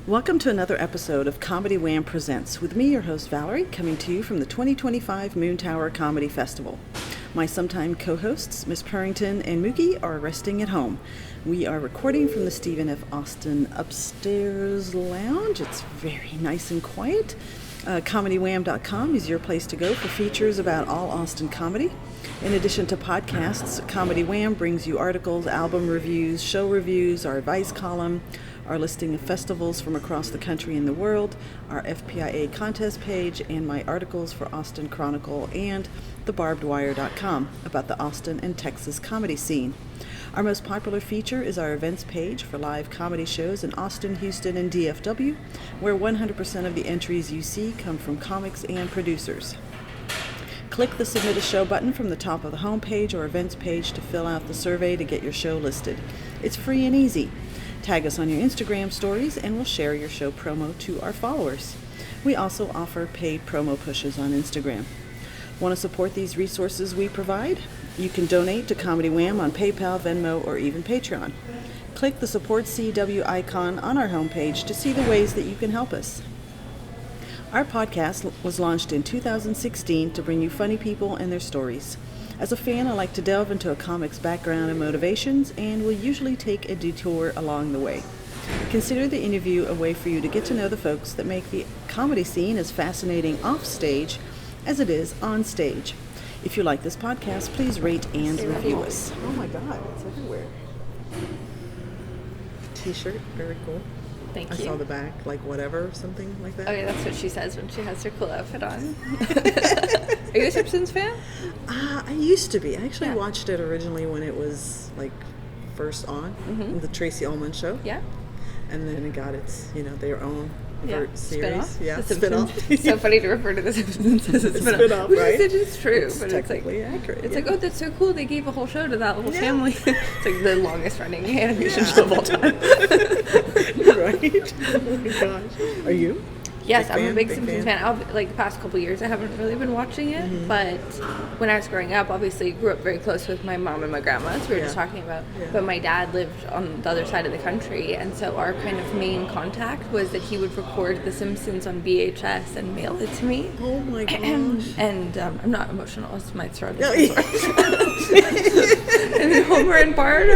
Welcome to another episode of Comedy Wham Presents with me, your host Valerie, coming to you from the 2025 Moontower Comedy Festival. My sometime co-hosts, Miss Purrington and Mookie, are resting at home. We are recording from the Stephen F. Austin Upstairs Lounge. It's very nice and quiet. ComedyWham.com is your place to go for features about all Austin comedy. In addition to podcasts, Comedy Wham brings you articles, album reviews, show reviews, our advice column, our listing of festivals from across the country and the world, our FPIA contest page, and my articles for Austin Chronicle and thebarbedwire.com about the Austin and Texas comedy scene. Our most popular feature is our events page for live comedy shows in Austin, Houston, and DFW, where 100% of the entries you see come from comics and producers. Click the Submit a Show button from the top of the homepage or events page to fill out the survey to get your show listed. It's free and easy. Tag us on your Instagram stories and we'll share your show promo to our followers. We also offer paid promo pushes on Instagram. Want to support these resources we provide? You can donate to Comedy Wham on PayPal, Venmo, or even Patreon. Click the Support CW icon on our homepage to see the ways that you can help us. Our podcast was launched in 2016 to bring you funny people and their stories. As a fan, I like to delve into a comic's background and motivations, and will usually take a detour along the way. Consider the interview a way for you to get to know the folks that make the comedy scene as fascinating off stage as it is on stage. If you like this podcast, please rate and review us. Oh my God, it's everywhere. T-shirt, very cool. Thank you. I saw the back, like whatever, something like that. Oh yeah, that's what she says when she has her cool outfit on. Are you a Simpsons fan? I used to be. I actually Yeah. watched it originally when it was like first on, the Tracy Ullman show. Yeah. And then it got its, their own series. Spin-off? Yeah, The spin-off. Simpsons. It's so funny to refer to The Simpsons as a spin-off. Spin-off, right? Which is true, It's but technically accurate. It's yeah. like, oh, that's so cool. They gave a whole show to that little family. It's like the longest running animation show of all time. Right? Oh my gosh. Are you? Yes, Big I'm fan? a big Big Simpsons fan? fan. Like the past couple years, I haven't really been watching it, but when I was growing up, obviously grew up very close with my mom and my grandma, as we were just talking about. Yeah. But my dad lived on the other side of the country, and so our kind of main contact was that he would record The Simpsons on VHS and mail it to me. Oh my gosh. And I'm not emotional, it's my throat. No, Is and Homer and Bart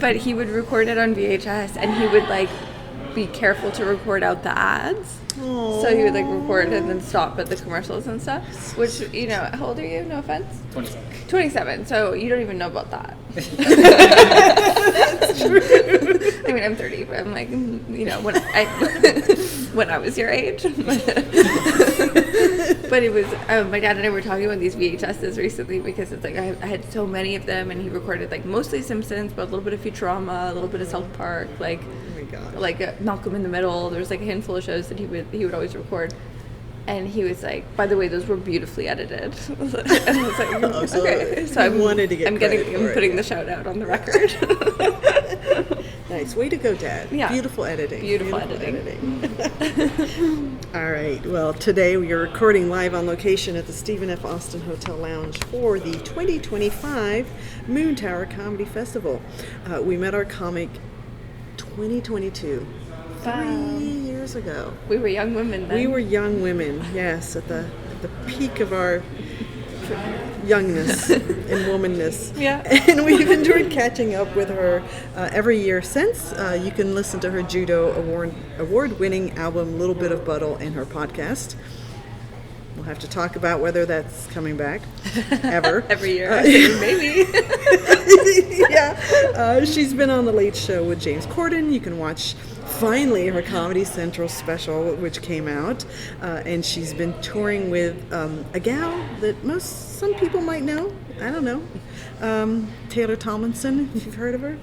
but he would record it on VHS, and he would like be careful to record out the ads. Aww. So he would like record and then stop at the commercials and stuff. Which, how old are you? No offense. 27. 27. So you don't even know about that. That's true. I mean, I'm 30, but I'm like, when when I was your age. But it was, my dad and I were talking about these VHSs recently because it's like I had so many of them, and he recorded like mostly Simpsons, but a little bit of Futurama, a little bit of South Park, like Malcolm in the Middle. There was like a handful of shows that he would always record. And he was like, by the way, those were beautifully edited. And I was like, okay. So I'm putting the shout out on the record. Nice. Way to go, Dad. Yeah. Beautiful editing. Beautiful editing. All right. Well, today we are recording live on location at the Stephen F. Austin Hotel Lounge for the 2025 Moontower Comedy Festival. We met our comic 2022. Wow. 3 years ago. We were young women then. We were young women, yes, at the peak of our youngness and womanness. Yeah. And we've enjoyed catching up with her every year since. You can listen to her judo award-winning album, Little Bit of Buddle, and her podcast. We'll have to talk about whether that's coming back ever. Every year. I think maybe. Yeah. She's been on The Late Show with James Corden. You can watch finally her Comedy Central special, which came out. And she's been touring with a gal that some people might know. I don't know. Taylor Tomlinson, if you've heard of her.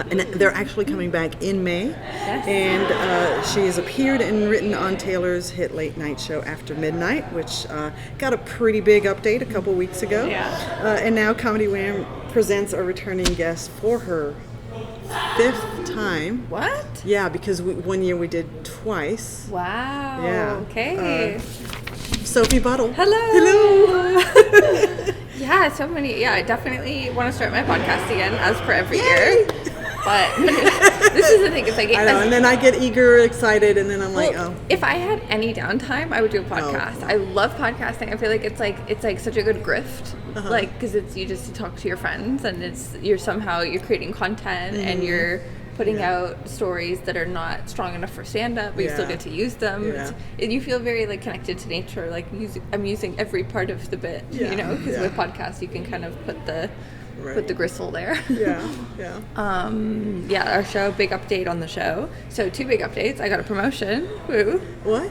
And they're actually coming back in May. Yes. And she has appeared and written on Taylor's hit late night show After Midnight, which got a pretty big update a couple weeks ago. Yeah. And now Comedy Wham presents a returning guest for her 5th time. What? Yeah, because one year we did twice. Wow. Yeah. Okay. Sophie Buddle. Hello. Yeah, so many. Yeah, I definitely want to start my podcast again, as per every year. But This is the thing. It's like I know, and then I get eager, excited, and then I'm like, oh. If I had any downtime, I would do a podcast. I love podcasting. I feel like it's like such a good grift, like because it's you just talk to your friends, and you're creating content, and you're putting out stories that are not strong enough for stand-up, but you still get to use them. Yeah. And you feel very like connected to nature. Like I'm using every part of the bit, you know, because with podcasts you can kind of put the gristle there. Our show, big update on the show. So 2 big updates. I got a promotion. Woo. What?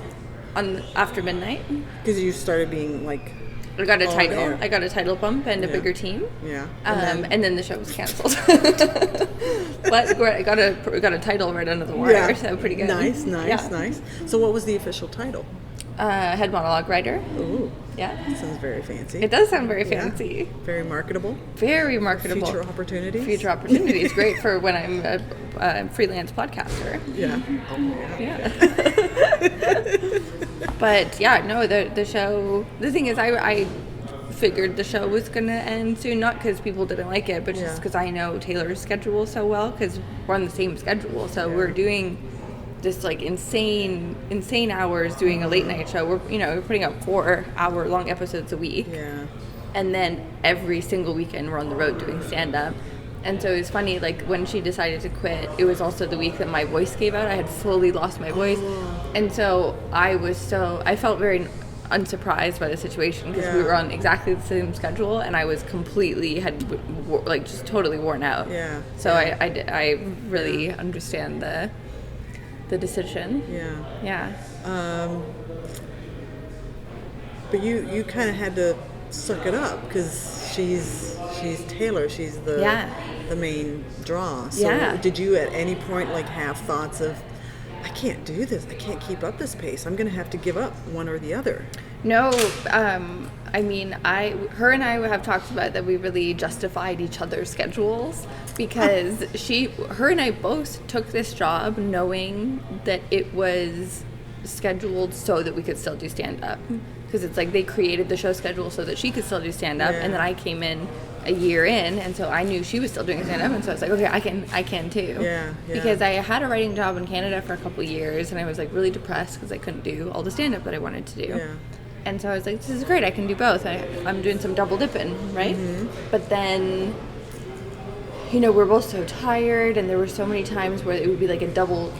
On After Midnight. Because you started being like. I got a title. I got a title bump and a bigger team. Yeah. And then the show was canceled. But I got a title right under the wire, so pretty good. Nice. So what was the official title? Head monologue writer. Ooh. Yeah. Sounds very fancy. It does sound very fancy. Very marketable. Very marketable. Future opportunities. Future opportunities. Great for when I'm a freelance podcaster. Yeah. But yeah, no, the show, the thing is I figured the show was going to end soon, not because people didn't like it, but just because I know Taylor's schedule so well, because we're on the same schedule. So we're doing just like insane hours doing a late night show. We're putting out 4-hour-long episodes a week. Yeah. And then every single weekend we're on the road doing stand-up. And so it was funny, like when she decided to quit, it was also the week that my voice gave out. I had fully lost my voice. And so I felt very unsurprised by the situation because we were on exactly the same schedule, and I was just totally worn out. Yeah. So I really understand the decision. Yeah. But you kind of had to suck it up because she's Taylor. She's the main draw. So did you at any point like have thoughts of, I can't do this. I can't keep up this pace. I'm going to have to give up one or the other. No, I mean, her and I have talked about that we really justified each other's schedules because her and I both took this job knowing that it was scheduled so that we could still do stand-up. Because it's like they created the show schedule so that she could still do stand-up, and then I came in a year in, and so I knew she was still doing stand-up, and so I was like, okay, I can too. Yeah. Because I had a writing job in Canada for a couple of years, and I was like really depressed because I couldn't do all the stand-up that I wanted to do. Yeah. And so I was like, this is great, I can do both. I'm doing some double dipping, right? But then, we're both so tired, and there were so many times where it would be like a double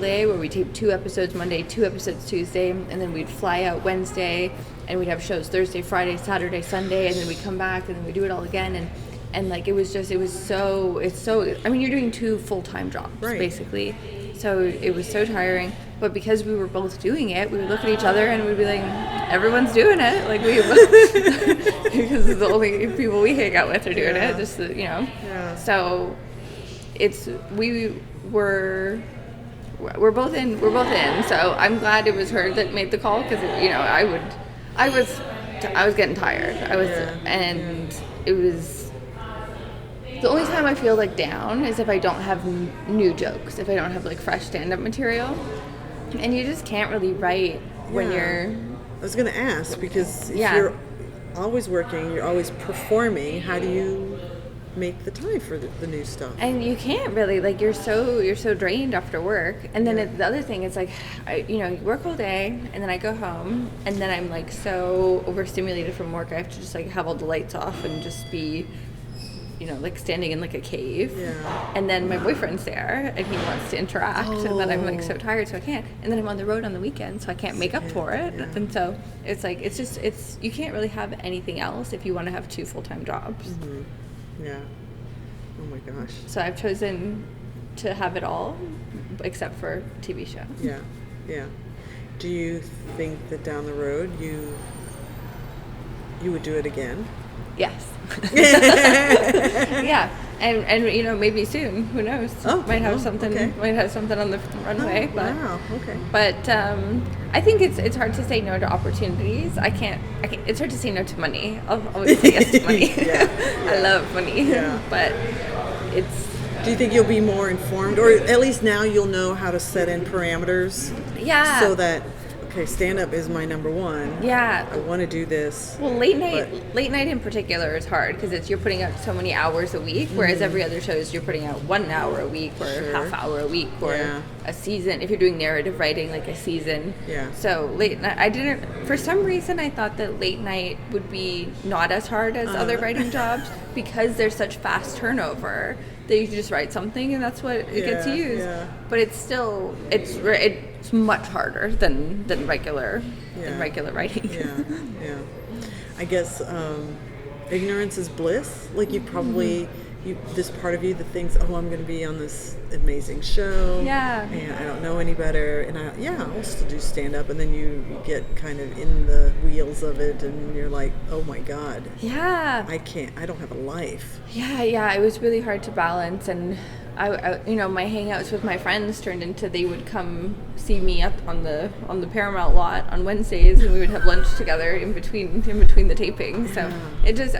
day where we tape 2 episodes Monday, 2 episodes Tuesday, and then we'd fly out Wednesday, and we'd have shows Thursday, Friday, Saturday, Sunday, and then we'd come back, and then we do it all again, and like it's so I mean, you're doing 2 full-time jobs, basically. So it was so tiring, but because we were both doing it, we would look at each other and we'd be like, everyone's doing it, like because it's the only people we hang out with are doing it, just So we're both in. So I'm glad it was her that made the call because I was getting tired. It was. The only time I feel like down is if I don't have new jokes, if I don't have like fresh stand-up material, and you just can't really write when you're. I was gonna ask because if you're always working, you're always performing. How do you make the time for the new stuff? And you can't really, like, you're so drained after work. And then the other thing is like, you work all day, and then I go home, and then I'm like so overstimulated from work. I have to just like have all the lights off and just be. Like standing in like a cave. Yeah. And then my boyfriend's there and he wants to interact and then I'm like so tired so I can't. And then I'm on the road on the weekend so I can't make up for it. Yeah. And so it's like it's you can't really have anything else if you want to have 2 full-time jobs. Mm-hmm. Yeah. Oh my gosh. So I've chosen to have it all except for TV show. Yeah. Yeah. Do you think that down the road you would do it again? Yes. Yeah, and maybe soon. Who knows? Might have something. Okay. Might have something on the runway. But, wow. Okay. But I think it's hard to say no to opportunities. I can't. It's hard to say no to money. I'll always say yes to money. I love money. Yeah. But it's. Do you think you'll be more informed, or at least now you'll know how to set in parameters? Yeah. So that. okay, stand-up is my number one. Yeah. I want to do this. Well, late night in particular is hard because you're putting out so many hours a week, whereas every other show is you're putting out 1 hour a week or half hour a week or a season. If you're doing narrative writing, like a season. Yeah. So late night, for some reason, I thought that late night would be not as hard as other writing jobs because there's such fast turnover that you can just write something and that's what it gets used. Yeah. But it's still, it's much harder than regular writing. Yeah. I guess ignorance is bliss. Like you probably this part of you that thinks, oh, I'm going to be on this amazing show. Yeah. And I don't know any better. And I'll still do stand up. And then you get kind of in the wheels of it and you're like, oh my God. Yeah. I don't have a life. Yeah. It was really hard to balance. And I my hangouts with my friends turned into they would come see me up on the Paramount lot on Wednesdays, and we would have lunch together in between the tapings. So it just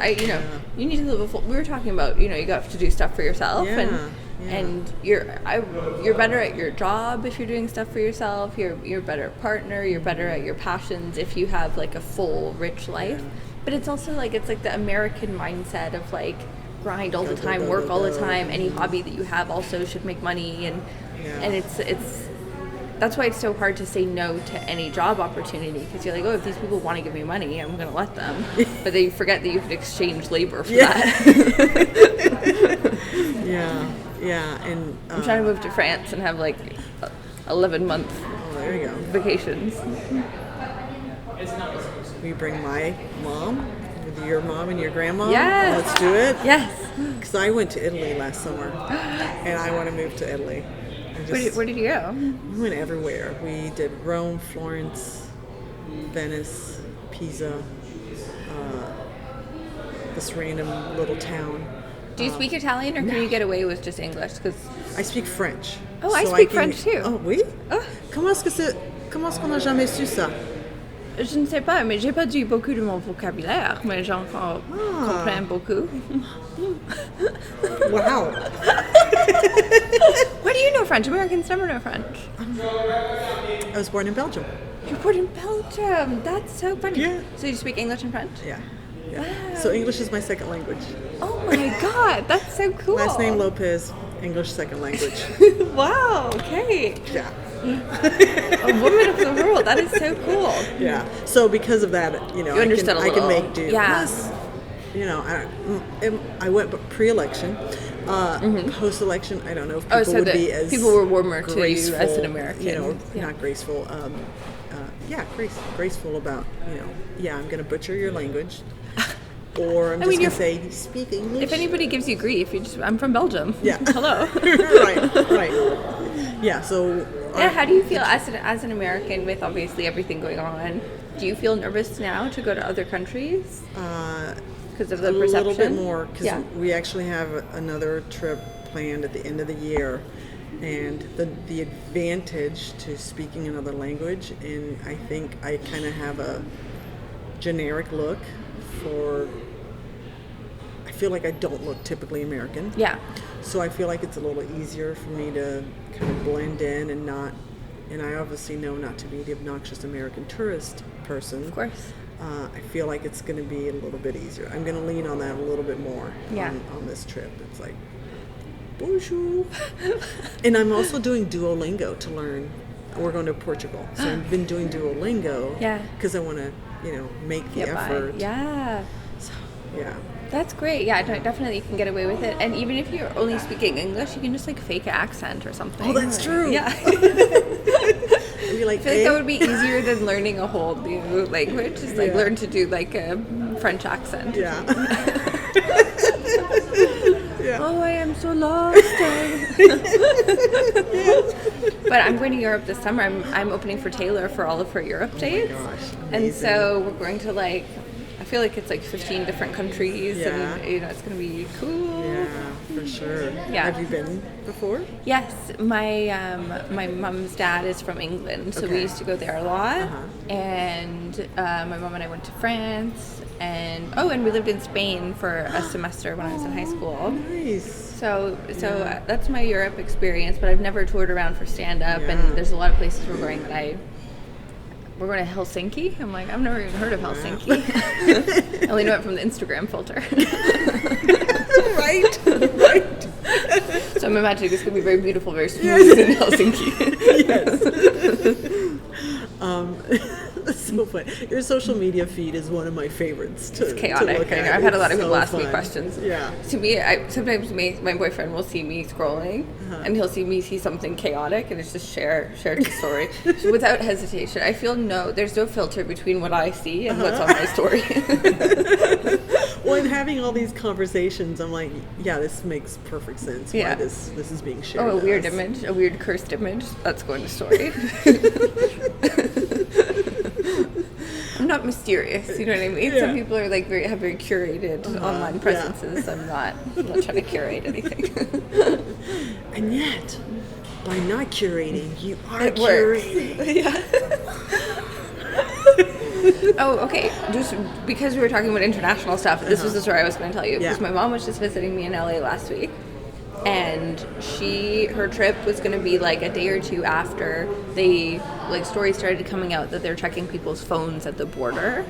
you need to live a full. We were talking about you have to do stuff for yourself, and you're better at your job if you're doing stuff for yourself. You're better at partner. You're better at your passions if you have like a full, rich life. But it's also it's like the American mindset of like. Grind all the time, work all the time. Any hobby that you have also should make money, and it's that's why it's so hard to say no to any job opportunity because you're like, oh, if these people want to give me money, I'm going to let them, but they forget that you could exchange labor for that. And I'm trying to move to France and have like 11-month there you go. vacations. Will you bring my mom? With your mom and your grandma? Yes. Let's do it? Yes. Because I went to Italy last summer, and I want to move to Italy. Where did you go? We went everywhere. We did Rome, Florence, Venice, Pisa, this random little town. Do you speak Italian, or can you get away with just English? Because I speak French. Oh, so I speak French too. Oh, oui? Comment est-ce qu'on n'a jamais su ça? Je ne sais pas, mais j'ai pas dit beaucoup de mon vocabulaire, mais j'en comprends beaucoup. Wow. Why do you know French? Americans never know French. I was born in Belgium. You're born in Belgium. That's so funny. Yeah. So you speak English and French? Yeah. Wow. So English is my second language. Oh my God, that's so cool. Last name Lopez, English second language. Wow, okay. Yeah. A woman of the world. That is so cool. Yeah. So because of that, you understood I can make do. Yeah. Plus, I went pre-election. Post-election, I don't know if people would be as people were warmer graceful, to you as an American. Not graceful. Graceful about I'm going to butcher your language. Or I'm just going to say, speak English. If anybody gives you grief, I'm from Belgium. Yeah. Hello. Right. Yeah, so... how do you feel as an American with obviously everything going on? Do you feel nervous now to go to other countries? Because of the perception? A little bit more, because we actually have another trip planned at the end of the year. And the advantage to speaking another language, and I think I kind of have a generic look I feel like I don't look typically American. Yeah. So I feel like it's a little easier for me to kind of blend in and I obviously know not to be the obnoxious American tourist person. Of course. I feel like it's going to be a little bit easier. I'm going to lean on that a little bit more on this trip. It's like, bonjour. And I'm also doing Duolingo to learn. We're going to Portugal. So I've been doing Duolingo because I want to, make the effort. Yeah. So, yeah. That's great. Yeah, definitely you can get away with it. And even if you're only speaking English, you can just fake an accent or something. Oh, that's true. Yeah. I feel like that would be easier than learning a whole new language. Just learn to do a French accent. Yeah. Oh, I am so lost. But I'm going to Europe this summer. I'm opening for Taylor for all of her Europe dates. Oh my gosh, and so we're going to I feel like it's 15 different countries, and it's going to be cool. Yeah, for sure. Yeah. Have you been before? Yes, my mom's dad is from England, so we used to go there a lot. And my mom and I went to France, and we lived in Spain for a semester when I was in high school. Nice. So that's my Europe experience, but I've never toured around for stand-up, and there's a lot of places we're going that we're going to Helsinki. I'm like, I've never even heard of Helsinki. I only know it from the Instagram filter. Right. So I'm imagining this could be very beautiful, very smooth in Helsinki. Yes. So fun. Your social media feed is one of my favorites. It's chaotic. I've had a lot of people ask me questions. Yeah. To me, sometimes my boyfriend will see me scrolling, and he'll see me see something chaotic, and it's just share the story without hesitation. I feel there's no filter between what I see and what's on my story. Well, in having all these conversations, I'm like, yeah, this makes perfect sense. Yeah. Why this is being shared. Oh, a weird image, a weird cursed image. That's going to story. I'm not mysterious, you know what I mean? Yeah. Some people are like have very curated online presences. Yeah. I'm not trying to curate anything. And yet, by not curating, you are it curating. Works. Yeah. Oh, okay. Just because we were talking about international stuff, this was the story I was going to tell you. Because my mom was just visiting me in LA last week, and her trip was going to be like a day or two after stories started coming out that they're checking people's phones at the border.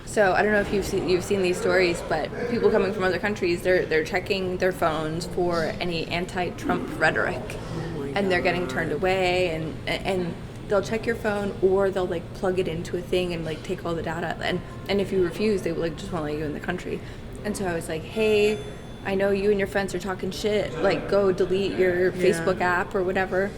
So I don't know if you've seen these stories, but people coming from other countries, they're checking their phones for any anti-Trump rhetoric, and they're getting turned away, and they'll check your phone, or they'll like plug it into a thing and like take all the data, and if you refuse, they will like just won't let you in the country. And so I was like, hey, I know you and your friends are talking shit, like go delete your Facebook app or whatever.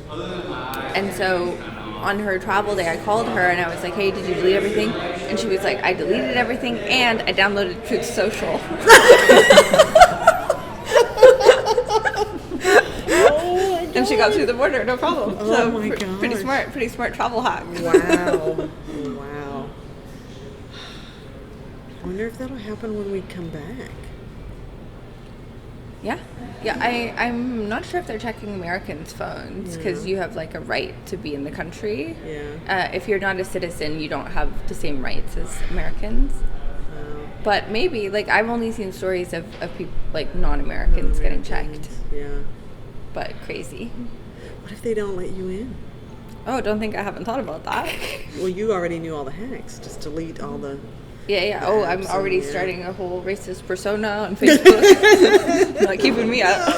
And so on her travel day, I called her and I was like, hey, did you delete everything? And she was like, I deleted everything and I downloaded Truth Social. And she got through the border, no problem. Oh my God. Pretty smart travel hack. Wow. Wow. I wonder if that'll happen when we come back. Yeah. I'm not sure if they're checking Americans' phones because you have like a right to be in the country. Yeah. If you're not a citizen, you don't have the same rights as Americans. But maybe, like, I've only seen stories of people, like, non-Americans getting checked. Yeah. But crazy. What if they don't let you in? Oh, don't think I haven't thought about that. Well, you already knew all the hacks. Just delete all the... Yeah. Oh, I'm already starting a whole racist persona on Facebook. Not keeping me up.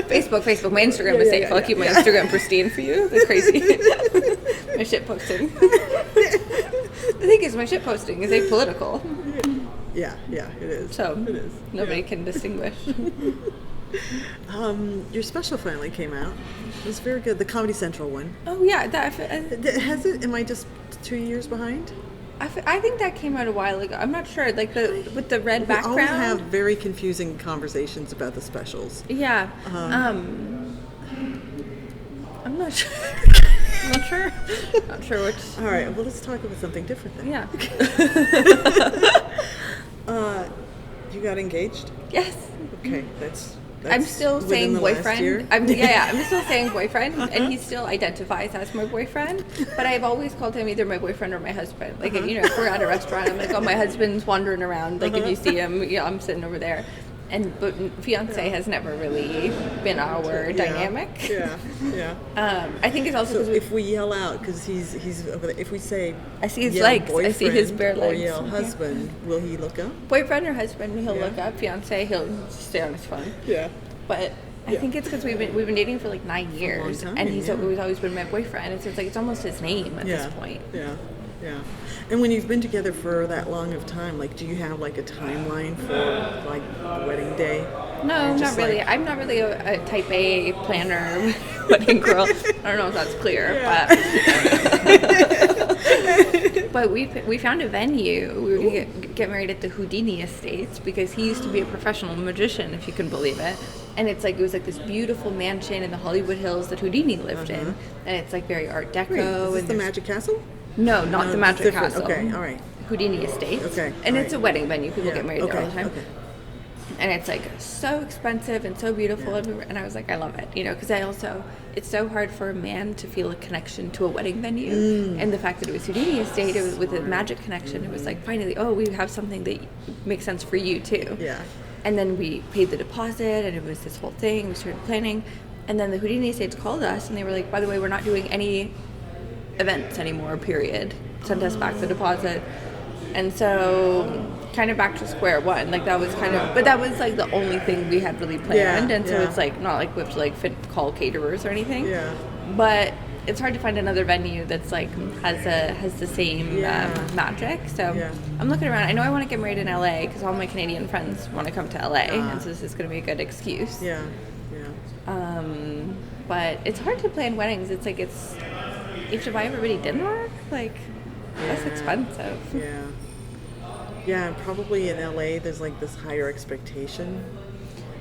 Facebook. My Instagram is safe. I'll keep my Instagram pristine for you. That's crazy. My shit posting. The thing is, my shit posting is apolitical. Yeah, it is. So it is. Nobody can distinguish. Your special finally came out. It was very good. The Comedy Central one. Oh yeah, Has it? Am I just 2 years behind? I think that came out a while ago. I'm not sure. Like with the red background. We always have very confusing conversations about the specials. Yeah. I'm not sure. Not sure which. All right. Well, let's talk about something different then. Yeah. You got engaged? Yes. Okay, that's I'm still saying boyfriend. I'm still saying boyfriend, and he still identifies as my boyfriend. But I've always called him either my boyfriend or my husband. Like if we're at a restaurant, I'm like, oh, my husband's wandering around. Like if you see him, I'm sitting over there. But fiance has never really been our dynamic. Yeah. I think it's also because if we yell out, because he's over there, if we say I see his legs, I see his bare legs, or yell husband, will he look up? Boyfriend or husband, he'll look up. Fiance, he'll stay on his phone. Yeah. But I think it's because we've been dating for like 9 years, time, and he's always been my boyfriend. It's like it's almost his name at this point. Yeah. And when you've been together for that long of time, like, do you have like a timeline for like wedding day? No, not really. Like... I'm not really a type A planner wedding girl. I don't know if that's clear, but we found a venue. We were going to get married at the Houdini Estates because he used to be a professional magician, if you can believe it. And it was like this beautiful mansion in the Hollywood Hills that Houdini lived in, and it's like very Art Deco. Wait, is this the Magic Castle? No, not the Magic Castle. Okay, all right. Houdini Estates. Okay, and it's a wedding venue. People get married there all the time. Okay. And it's like so expensive and so beautiful, and I was like, I love it, because it's so hard for a man to feel a connection to a wedding venue, and the fact that it was Houdini Estate, it was with a magic connection. It was like finally, we have something that makes sense for you too. Yeah. And then we paid the deposit, and it was this whole thing. We started planning, and then the Houdini Estates called us, and they were like, by the way, we're not doing any events anymore, period. Sent us back the deposit. And so kind of back to square one. Like that was kind of, but that was like the only thing we had really planned. And so it's like not like we have to like call caterers or anything. Yeah. But it's hard to find another venue that's like has the same magic. So I'm looking around. I know I want to get married in LA because all my Canadian friends want to come to LA, and so this is going to be a good excuse. Yeah. But it's hard to plan weddings. It's like you have to buy everybody dinner. Like that's expensive. Yeah, and probably in LA there's like this higher expectation.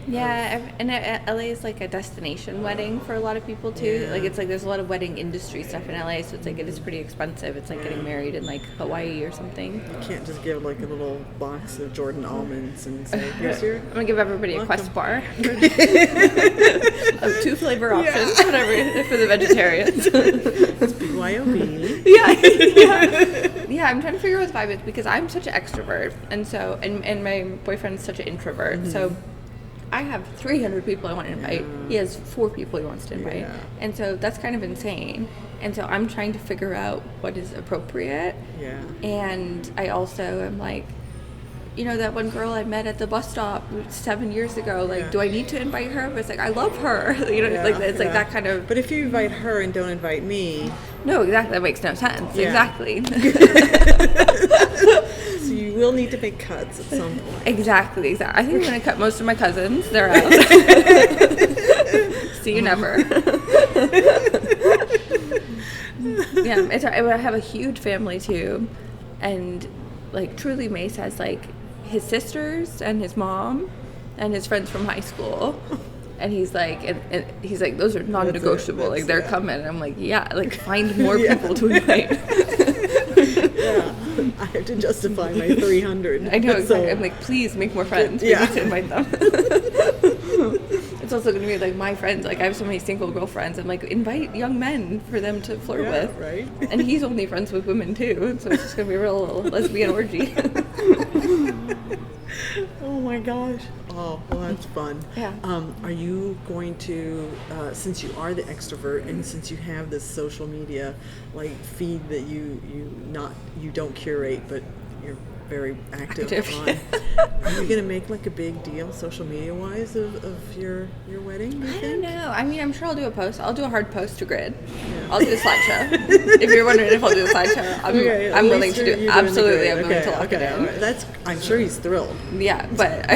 Yeah, and LA is like a destination wedding for a lot of people too. Like it's like there's a lot of wedding industry stuff in LA, so it's like it is pretty expensive. It's like getting married in like Hawaii or something. You can't just give like a little box of Jordan almonds and say, here's your... I'm gonna give everybody a Quest bar of 2 flavor options, whatever, for the vegetarians. It's BYOB. Yeah, I'm trying to figure out what the vibe is because I'm such an extrovert, and so and my boyfriend's such an introvert, so I have 300 people I want to invite. He has 4 people he wants to invite. And so that's kind of insane. And so I'm trying to figure out what is appropriate. And I also am like, you know, that one girl I met at the bus stop 7 years ago, like, do I need to invite her? But it's like, I love her. You know, like it's like that kind of... But if you invite her and don't invite me... No, exactly. That makes no sense. Exactly. So you will need to make cuts at some point. Exactly. I think I'm going to cut most of my cousins. They're out. See you never. I have a huge family too. And like truly Mace has like his sisters and his mom and his friends from high school. And he's like, those are non-negotiable. Like they're coming. And I'm like, like find more people to invite. I have to justify my 300. I know, exactly. I'm like, please make more friends. We need to invite them. It's also going to be like my friends. Like I have so many single girlfriends. I'm like, invite young men for them to flirt with. Right. And he's only friends with women too. So it's just going to be a real lesbian orgy. Oh my gosh. Oh, well, that's fun. Yeah. Are you going to, since you are the extrovert and since you have this social media like feed that you don't curate, but you're very active. On, are you going to make like a big deal social media wise of your wedding? I don't know. I mean, I'm sure I'll do a post. I'll do a hard post to grid. I'll do a slideshow. If you're wondering if I'll do a slideshow, I'm willing to do. Absolutely, I'm willing to lock it in. Right. I'm sure he's thrilled. Yeah, but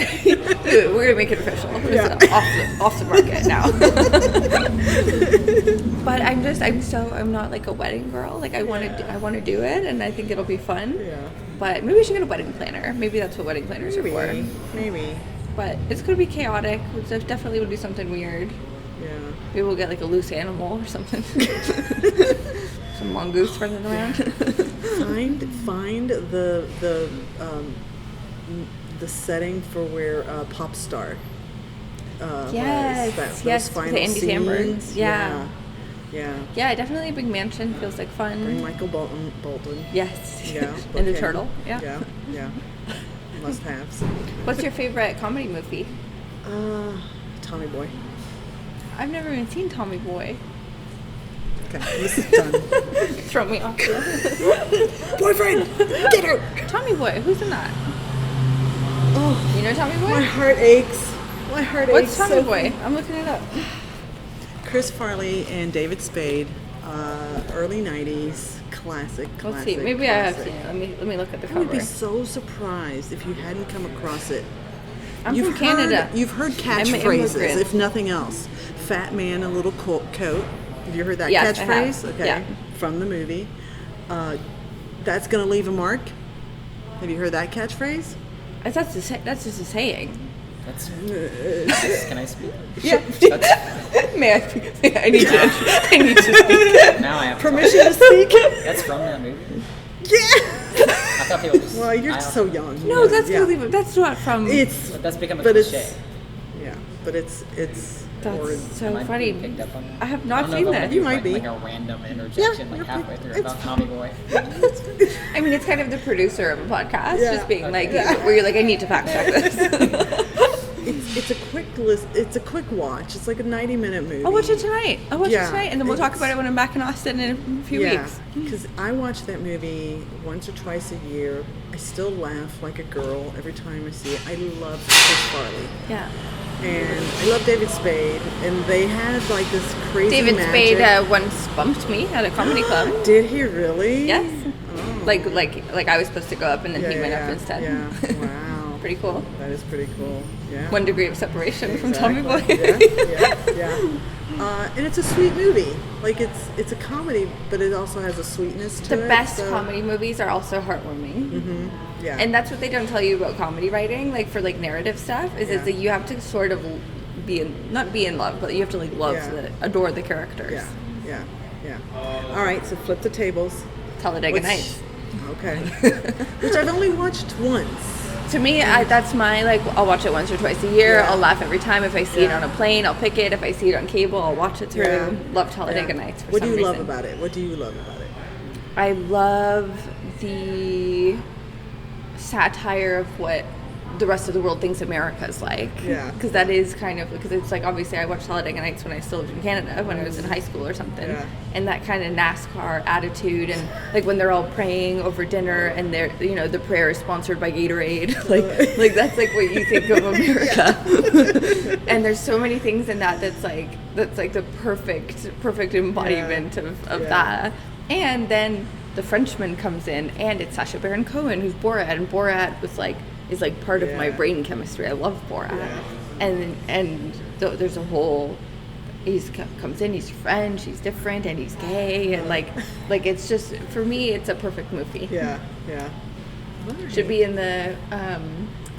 we're gonna make it official. It's off the market now. But I'm not like a wedding girl. Like I want to do it, and I think it'll be fun. Yeah. But maybe we should get a wedding planner. Maybe that's what wedding planners are for. Maybe. But it's going to be chaotic. It definitely would be something weird. Yeah. Maybe we'll get like a loose animal or something. Some mongoose running around. Find the setting for where Pop Star yes, was. Yes, final the Andy scenes. Yeah. Yeah, definitely a big mansion. Feels like fun. Bring Michael Bolton. Yes. Yeah. And the turtle. Yeah. Must haves. What's your favorite comedy movie? Tommy Boy. I've never even seen Tommy Boy. Okay, this is done. Throw me off. Boyfriend, get out! Tommy Boy, who's in that? Oh, you know Tommy Boy? My heart aches. What's Tommy Boy? I'm looking it up. Chris Farley and David Spade, early 90s, classic. Let's see, maybe classic. I have seen it. Let me look at the cover. I would be so surprised if you hadn't come across it. I'm from Canada. You've heard catchphrases, if nothing else. Fat man, a little coat. Have you heard that catchphrase? Okay, yeah. From the movie. That's gonna leave a mark. Have you heard that catchphrase? That's just a saying. Can I speak? Yeah. May I speak? I need to speak. Now I have permission to speak. That's from that movie. Yeah. I thought people just. Well, you're so young. No, that's that's not from. But that's become a cliche. But it's. That's so funny. Picked up on that. I have not seen that. You might be. Like a random interjection, halfway through about Tommy Boy. I mean, it's kind of the producer of a podcast, just being like, where you're like, I need to fact check this. it's a quick list. It's a quick watch. It's like a 90-minute movie. I'll watch it tonight. And then we'll talk about it when I'm back in Austin in a few weeks. Because I watch that movie once or twice a year. I still laugh like a girl every time I see it. I love Chris Farley. Yeah. And I love David Spade. And they had like this crazy David magic. Spade once bumped me at a comedy club. Did he really? Yes. Oh. Like I was supposed to go up and then he went up instead. Yeah. Wow. Pretty cool. That is pretty cool. Yeah. 1 degree of separation from Tommy Boy. Yeah. And it's a sweet movie. Like it's a comedy, but it also has a sweetness to it. The best comedy movies are also heartwarming. Mm-hmm. Yeah. And that's what they don't tell you about comedy writing, like for like narrative stuff, is that you have to sort of not be in love, but you have to like adore the characters. Yeah. All right, so flip the tables. Talladega Nights. Okay. Which I've only watched once. To me, that's my, like, I'll watch it once or twice a year. Yeah. I'll laugh every time. If I see it on a plane, I'll pick it. If I see it on cable, I'll watch it through. Yeah. Love Talladega Nights for What some do you reason. love about it? What do you love about it? I love the satire of what the rest of the world thinks America's like. Yeah. Because that is kind of, because it's like, obviously I watched Talladega Nights when I still lived in Canada, when I was in high school or something. Yeah. And that kind of NASCAR attitude, and like when they're all praying over dinner and they're, the prayer is sponsored by Gatorade. like that's like what you think of America. And there's so many things in that's like the perfect embodiment of that. And then the Frenchman comes in, and it's Sacha Baron Cohen who's Borat, and Borat is like part of my brain chemistry. I love Borat, and there's a whole. Comes in, he's French, he's different, and he's gay, and like it's just, for me, it's a perfect movie. Yeah. Should be in the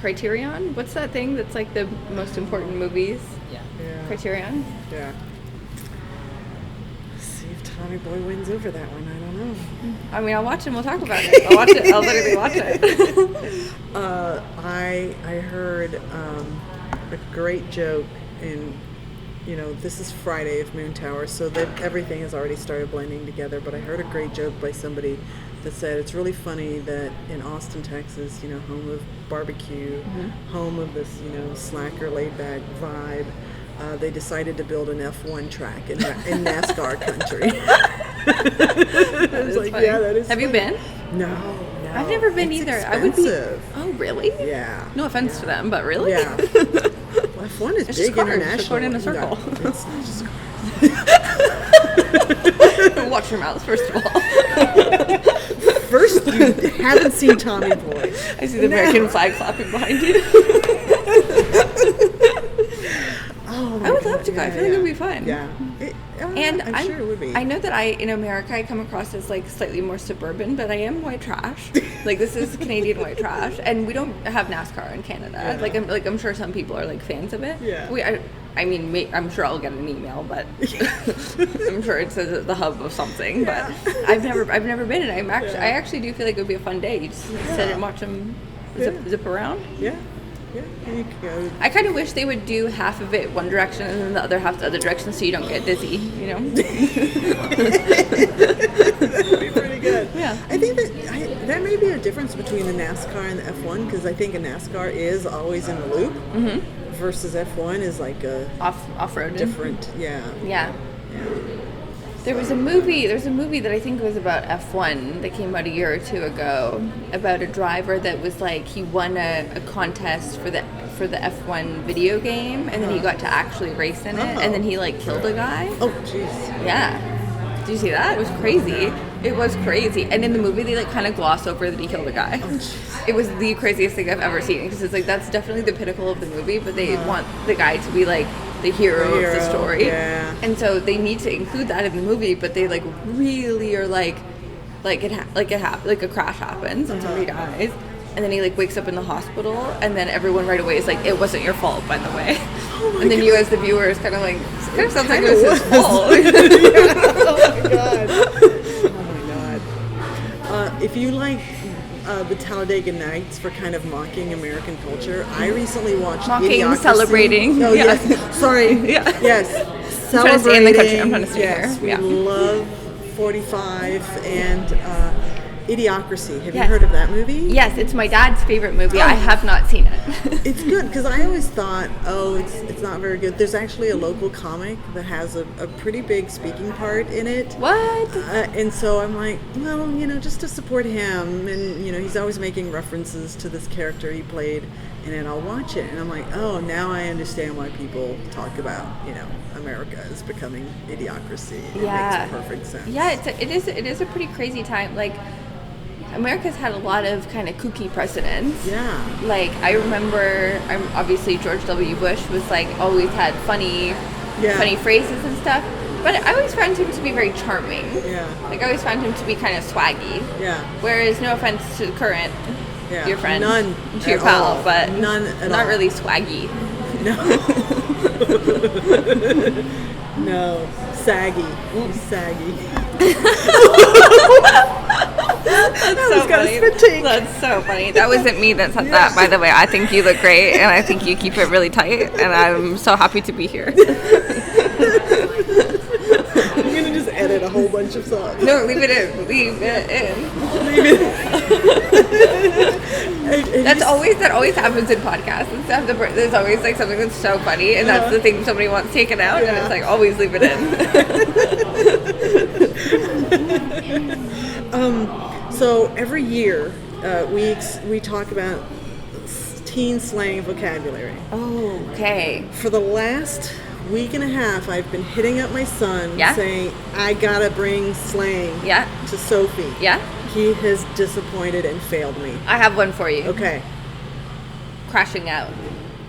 Criterion. What's that thing that's like the most important movies? Yeah. Criterion. Yeah. See if Tommy Boy wins over that one. I don't know. I mean, I'll watch it and we'll talk about it. I'll watch it. I'll literally watch it. I heard a great joke in, this is Friday of Moontower, so that everything has already started blending together, but I heard a great joke by somebody that said it's really funny that in Austin, Texas, home of barbecue, home of this, slacker, laid-back vibe, they decided to build an F1 track in NASCAR country. I was like, funny. yeah, that is Have you funny. been? No. I've never been It's either. Expensive. I would be. Oh, really? Yeah. No offense to them, but really? Yeah. Well, F1 is It's big just cars. international. Just going in a circle. No, it's not just cars. Watch your mouth, first of all. First, you haven't seen Tommy Boy. I see the American flag flapping behind you. Oh, I would love to go. I feel like it would be fun. Yeah. And I'm sure it would be. I know that in America, I come across as like slightly more suburban, but I am white trash. Like, this is Canadian white trash, and we don't have NASCAR in Canada. Yeah. I'm sure some people are like fans of it. Yeah. I'm sure I'll get an email, but I'm sure it's the hub of something. Yeah. But I've never been, and I actually do feel like it would be a fun day. You just sit and watch them zip around. Yeah. Yeah, you could go. I kind of wish they would do half of it one direction and then the other half the other direction, so you don't get dizzy, That would be pretty good. Yeah. I think that may be a difference between the NASCAR and the F1, because I think a NASCAR is always in the loop, versus F1 is like a off-road. Different, yeah. There's a movie that I think was about F1 that came out a year or two ago, about a driver that was like, he won a contest for the F1 video game, and then he got to actually race in it, and then he like killed a guy. Oh, jeez. Yeah. Did you see that? It was crazy. It was crazy. And in the movie, they like kind of gloss over that he killed a guy. Oh, it was the craziest thing I've ever seen, because it's like, that's definitely the pinnacle of the movie, but they want the guy to be like the hero of the story. Yeah. And so they need to include that in the movie, but they like really are like a crash happens and somebody dies. And then he like wakes up in the hospital, and then everyone right away is like, it wasn't your fault, by the way. Oh, and then you as the viewer is kind of like, it kind of sounds like it was his fault. Oh my god. If you like the Talladega Nights for kind of mocking American culture, I recently watched Mocking, Idiocracy. celebrating. Oh, yes. Sorry. Yeah. Yes. I'm trying to stay in the country. I'm trying to stay yes, here. We love 45, and Idiocracy. Have you Yes. heard of that movie? Yes, it's my dad's favorite movie. Oh. I have not seen it. It's good because I always thought, it's not very good. There's actually a local comic that has a pretty big speaking part in it. What? And so I'm like, well, just to support him, and he's always making references to this character he played, and then I'll watch it, and I'm like, oh, now I understand why people talk about, America is becoming idiocracy. It makes perfect sense. Yeah, it is a pretty crazy time. Like, America's had a lot of kind of kooky presidents. Yeah. Like, I remember, obviously George W. Bush was like always had funny phrases and stuff. But I always found him to be very charming. Yeah. Like, I always found him to be kind of swaggy. Yeah. Whereas, no offense to the current, your friend, none to your pal, all. but none at not all. really swaggy. No. No. Saggy. Saggy. That's so funny. That's so funny. That wasn't me that said that, by the way. I think you look great, and I think you keep it really tight, and I'm so happy to be here. I'm gonna just edit a whole bunch of songs. No, leave it in. Leave it in. That always happens in podcasts and stuff. There's always like something that's so funny, and that's the thing somebody wants taken out, and it's like always leave it in. So every year we talk about teen slang vocabulary. Oh, okay. For the last week and a half, I've been hitting up my son saying, I gotta bring slang to Sophie. Yeah? He has disappointed and failed me. I have one for you. Okay. Crashing out.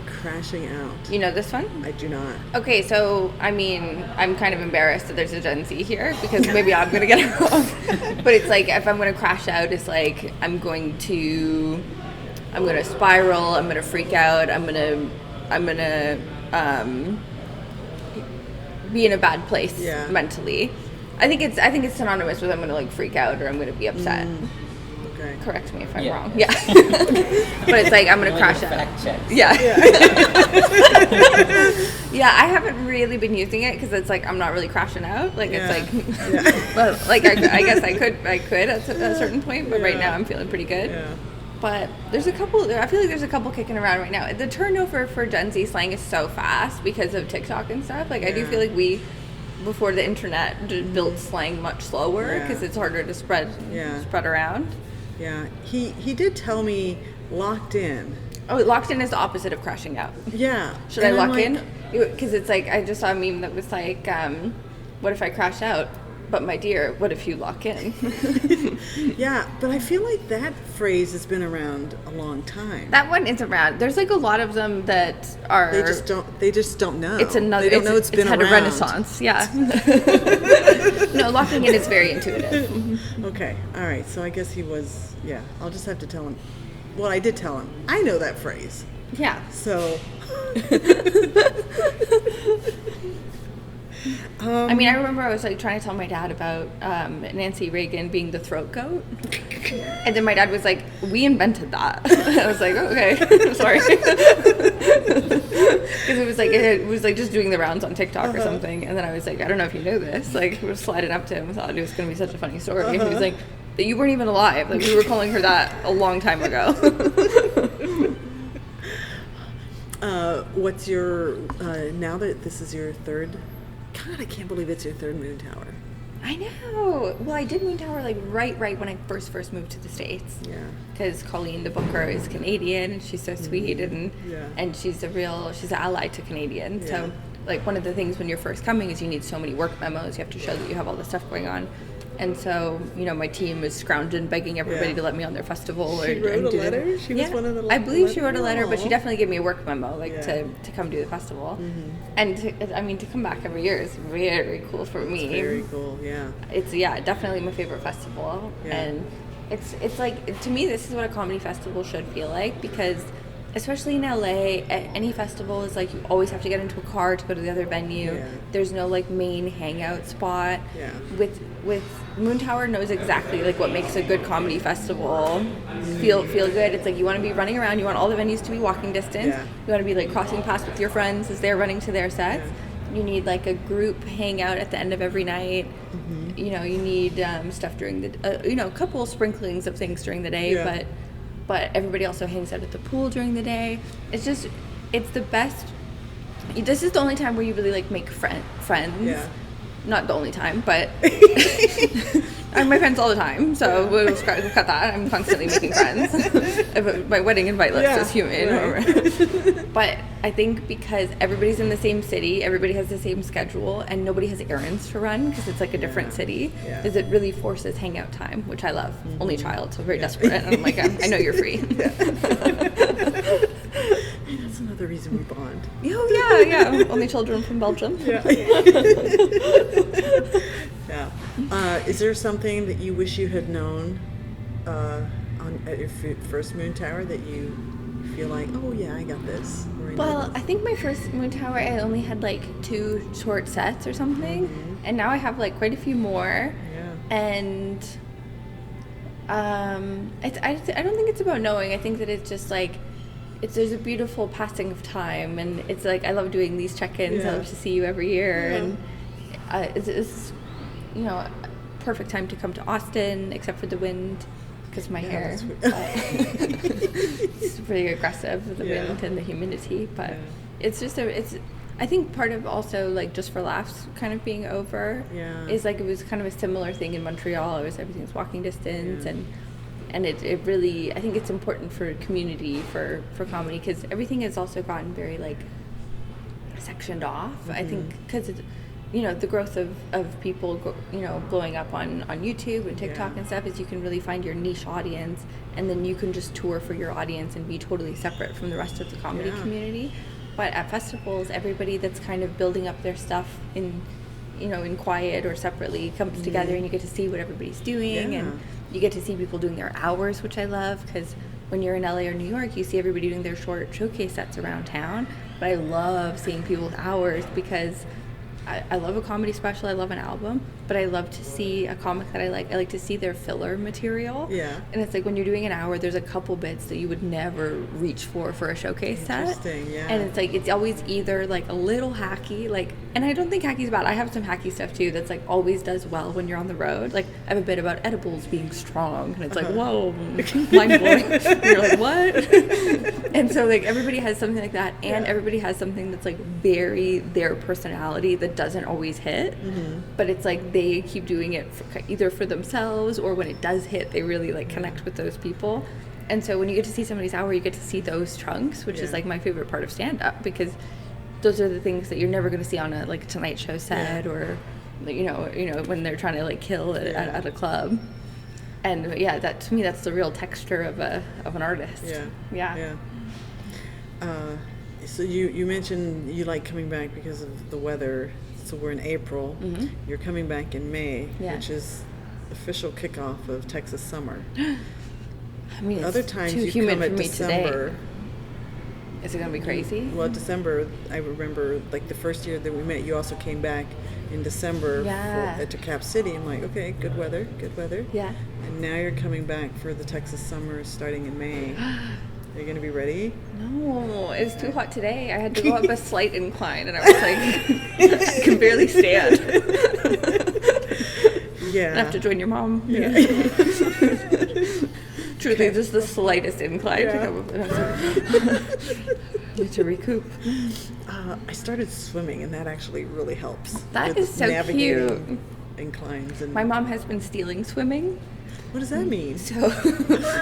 Crashing out. You know this one? I do not. Okay, so, I mean, I'm kind of embarrassed that there's a Gen Z here because maybe I'm going to get it wrong. But it's like, if I'm going to crash out, it's like, I'm going to spiral, I'm going to freak out, I'm going to be in a bad place mentally. I think it's synonymous with I'm going to like freak out or I'm going to be upset. Okay. Correct me if I'm wrong. Yeah. But it's like I'm going to crash out. Fact checks. Yeah. Yeah, I haven't really been using it because it's like I'm not really crashing out. Like it's like, well, like I guess I could at a certain point, but right now I'm feeling pretty good. Yeah. But I feel like there's a couple kicking around right now. The turnover for Gen Z slang is so fast because of TikTok and stuff. Like I do feel like before the internet built slang much slower because it's harder to spread around. Yeah, he did tell me locked in. Oh, locked in is the opposite of crashing out. Yeah. Should I lock in? Because it's like, I just saw a meme that was like, what if I crash out? But my dear, what if you lock in? Yeah, but I feel like that phrase has been around a long time. That one is around. There's like a lot of them that are. They just don't know. It's another. They don't know it's been had around. a renaissance. Yeah. No, locking in is very intuitive. Okay. All right. So I guess he was. Yeah. I'll just have to tell him. Well, I did tell him. I know that phrase. Yeah. So. I mean, I remember I was like trying to tell my dad about Nancy Reagan being the throat goat, and then my dad was like, "We invented that." I was like, oh, "Okay, sorry," because it was like just doing the rounds on TikTok or something, and then I was like, "I don't know if you knew this." Like, we were sliding up to him, thought it was going to be such a funny story. He was like, "That you weren't even alive. Like, we were calling her that a long time ago." What's your now that this is your third? God, I can't believe it's your third Moontower. I know. Well, I did Moontower like right when I first moved to the States. Yeah. Because Colleen, the booker, is Canadian, and she's so sweet, and she's an ally to Canadian. Yeah. So, like, one of the things when you're first coming is you need so many work memos. You have to show that you have all this stuff going on. And so, my team was scrounging, begging everybody to let me on their festival. She wrote a letter? She was one of the I believe she wrote a letter, but she definitely gave me a work memo, to come do the festival. Mm-hmm. And, to come back every year is very cool for me. It's very cool, yeah. It's, definitely my favorite festival. Yeah. And it's like, to me, this is what a comedy festival should feel like, because especially in LA, at any festival is like you always have to get into a car to go to the other venue. Yeah. There's no like main hangout spot. Yeah. With Moontower knows exactly like what makes a good comedy festival feel good. It's like you want to be running around, you want all the venues to be walking distance. Yeah. You want to be like crossing paths with your friends as they're running to their sets. Yeah. You need like a group hangout at the end of every night. Mm-hmm. you need stuff during the a couple sprinklings of things during the day, but everybody also hangs out at the pool during the day. It's the best. This is the only time where you really like make friends. Yeah. Not the only time, but I'm my friends all the time, so we'll cut that. I'm constantly making friends. My wedding invite list is human. Right. But I think because everybody's in the same city, everybody has the same schedule, and nobody has errands to run because it's like a different city, is it really forces hangout time, which I love. Mm-hmm. Only child, so very desperate. And I'm like, I know you're free. That's another reason we bond. Oh, yeah. Only children from Belgium. Yeah. Is there something that you wish you had known at your first Moontower that you feel like, oh yeah, I got this? Well, I think my first Moontower, I only had like 2 short sets or something, and now I have like quite a few more. Yeah. And I don't think it's about knowing. I think that it's just like there's a beautiful passing of time, and it's like I love doing these check-ins. I love to see you every year, and it's perfect time to come to Austin, except for the wind, because of my hair. It's pretty aggressive with the wind and the humidity, but it's just I think part of also like Just for Laughs kind of being over is like it was kind of a similar thing in Montreal. It was everything's walking distance, and it really, I think it's important for community for comedy, because everything has also gotten very like sectioned off. I think because the growth of people blowing up on YouTube and TikTok and stuff is you can really find your niche audience, and then you can just tour for your audience and be totally separate from the rest of the comedy community. But at festivals, everybody that's kind of building up their stuff in quiet or separately comes together, and you get to see what everybody's doing, and you get to see people doing their hours, which I love, because when you're in LA or New York, you see everybody doing their short showcase sets around town. But I love seeing people's hours, because I love a comedy special, I love an album, but I love to see a comic that I like to see their filler material. Yeah. And it's like when you're doing an hour, there's a couple bits that you would never reach for a showcase set. Interesting, yeah. And it's like, it's always either like a little hacky, like, and I don't think hacky's bad. I have some hacky stuff too that's like always does well when you're on the road. Like I have a bit about edibles being strong, and it's like, whoa, mind blowing. And you're like, what? And so like everybody has something like that, and everybody has something that's like very their personality that doesn't always hit, but it's like they keep doing it either for themselves, or when it does hit, they really like connect with those people. And so when you get to see somebody's hour, you get to see those chunks, which is like my favorite part of stand-up, because those are the things that you're never going to see on a like Tonight Show set, or when they're trying to like kill at a club. And that to me, that's the real texture of an artist. So you mentioned you like coming back because of the weather. So we're in April. You're coming back in May, which is official kickoff of Texas summer. I mean, other times you come at December. Today. Is it going to be crazy? Well, December, I remember like the first year that we met, you also came back in December to Cap City. I'm like, okay, good weather. Yeah. And now you're coming back for the Texas summer starting in May. Are you going to be ready? No, it's too hot today. I had to go up a slight incline, and I was like, I can barely stand. I have to join your mom. Yeah. Truly, just the slightest incline to come up. And I was like, need to recoup. I started swimming, and that actually really helps. That is so cute. Inclines. And my mom has been stealing swimming. What does that mean? So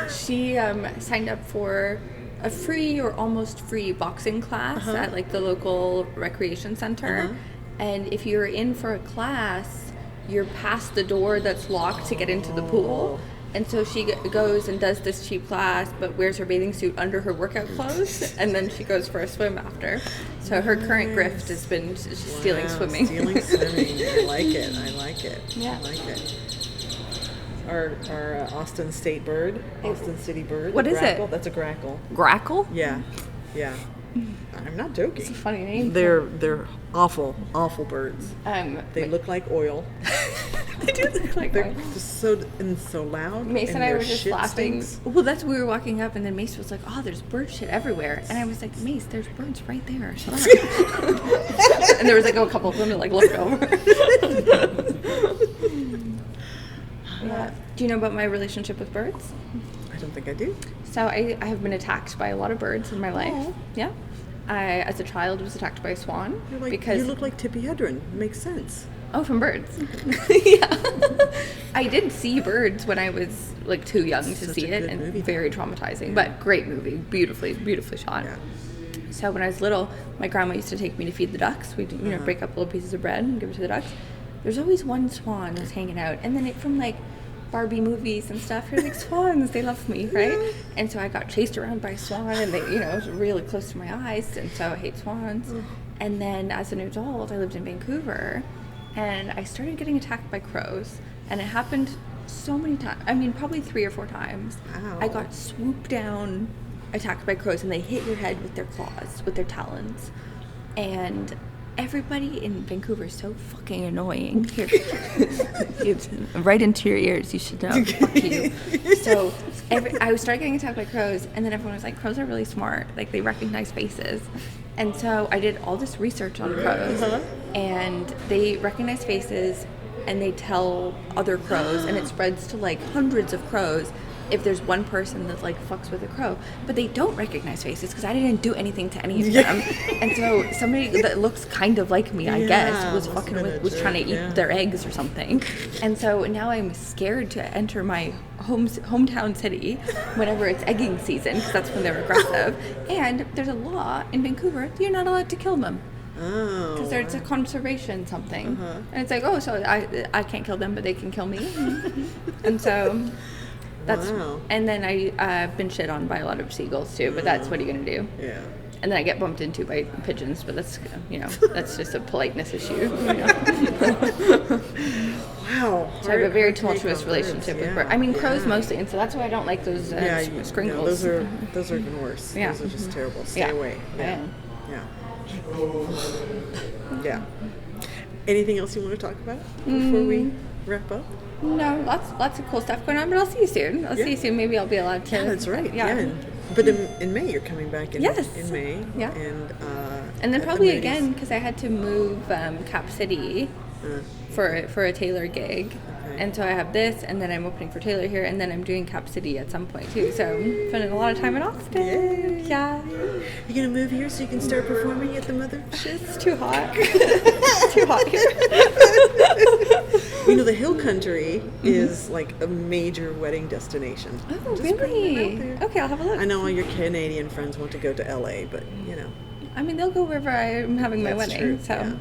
she signed up for a free or almost free boxing class at like the local recreation center. And if you're in for a class, you're past the door that's locked to get into the pool. And so she goes and does this cheap class, but wears her bathing suit under her workout clothes, and then she goes for a swim after. So her current grift has been stealing swimming. Stealing swimming. I like it. Yeah. I like it. Our Austin State bird, Austin City bird. What is it? That's a grackle. Grackle? Yeah. I'm not joking. It's a funny name. They're awful birds. They look like oil. They do look like oil. They're just so loud. Mace and I were just laughing. Well, that's we were walking up, and then Mace was like, "Oh, there's bird shit everywhere," and I was like, "Mace, there's birds right there. Shut up." And there was like a couple of them that like looked over. Do you know about my relationship with birds? I don't think I do. So I have been attacked by a lot of birds in my life. Oh. Yeah. I, as a child, was attacked by a swan. You look like Tippi Hedren. Makes sense. Oh, from birds. Yeah. I did see birds when I was like too young to see it, and very traumatizing, but great movie. Beautifully shot. Yeah. So when I was little, my grandma used to take me to feed the ducks. We'd break up little pieces of bread and give it to the ducks. There's always one swan that's hanging out, and then from like Barbie movies and stuff, you're like, swans, they love me, right? Yeah. And so I got chased around by a swan, and they, it was really close to my eyes, and so I hate swans. And then as an adult, I lived in Vancouver, and I started getting attacked by crows, and it happened so many times. I mean, probably 3 or 4 times. Wow. I got swooped down, attacked by crows, and they hit your head with their claws, with their talons, and everybody in Vancouver is so fucking annoying. Here, it's right into your ears. You should know. Fuck you. So I started getting attacked by crows, and then everyone was like, "Crows are really smart. Like they recognize faces." And so I did all this research on crows, and they recognize faces, and they tell other crows, and it spreads to like hundreds of crows if there's one person that like fucks with a crow, but they don't recognize faces because I didn't do anything to any of them. And so somebody that looks kind of like me, I guess, was trying to eat their eggs or something. And so now I'm scared to enter my hometown city whenever it's egging season, because that's when they're aggressive. And there's a law in Vancouver that you're not allowed to kill them. Oh. Because it's a conservation something. And it's like, oh, so I can't kill them, but they can kill me. And so that's, and then I've been shit on by a lot of seagulls too, but that's what are you gonna do? Yeah. And then I get bumped into by pigeons, but that's that's just a politeness issue. Wow. So I have a very tumultuous relationship with birds. I mean, crows mostly, and so that's why I don't like those sprinkles. Those are even worse. Yeah. Those are just terrible. Stay away. Yeah. Yeah. Anything else you want to talk about before we wrap up? No, lots of cool stuff going on, but I'll see you soon. I'll see you soon. Maybe I'll be allowed to. Yeah, that's right. Yeah. But in May, you're coming back in May. Yeah. And then probably again, because I had to move Cap City for a Taylor gig. Okay. And so I have this, and then I'm opening for Taylor here, and then I'm doing Cap City at some point too. So I'm spending a lot of time in Austin. Yeah. You gonna move here so you can start performing at the mothership? It's too hot. It's too hot here. The Hill Country is like a major wedding destination. Oh, really? Okay, I'll have a look. I know all your Canadian friends want to go to LA, but I mean, they'll go wherever I'm having my wedding. True. So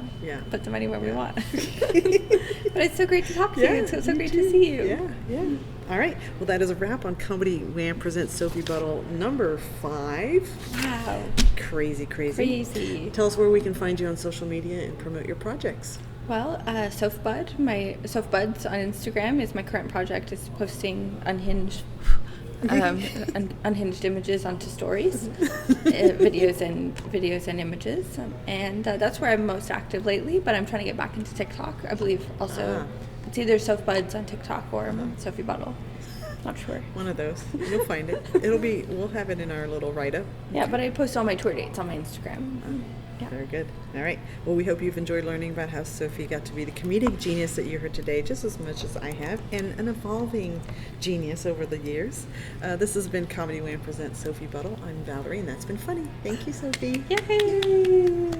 put the money where we want. But it's so great to talk to you. It's so great to see you. Yeah. All right. Well, that is a wrap on Comedy Wham Presents Sophie Buddle number 5. Wow. Crazy. Tell us where we can find you on social media and promote your projects. Well, Sophie Bud, my Sophie Buds on Instagram is my current project. Is posting unhinged images onto stories, videos and images, and that's where I'm most active lately. But I'm trying to get back into TikTok. I believe also it's either Sophie Buds on TikTok or Sophie Buddle. Not sure. One of those. You'll find it. We'll have it in our little write-up. Yeah, but I post all my tour dates on my Instagram. Yeah. Very good. All right. Well, we hope you've enjoyed learning about how Sophie got to be the comedic genius that you heard today, just as much as I have, and an evolving genius over the years. This has been Comedy Wham Presents Sophie Buddle. I'm Valerie, and that's been funny. Thank you, Sophie. Yay!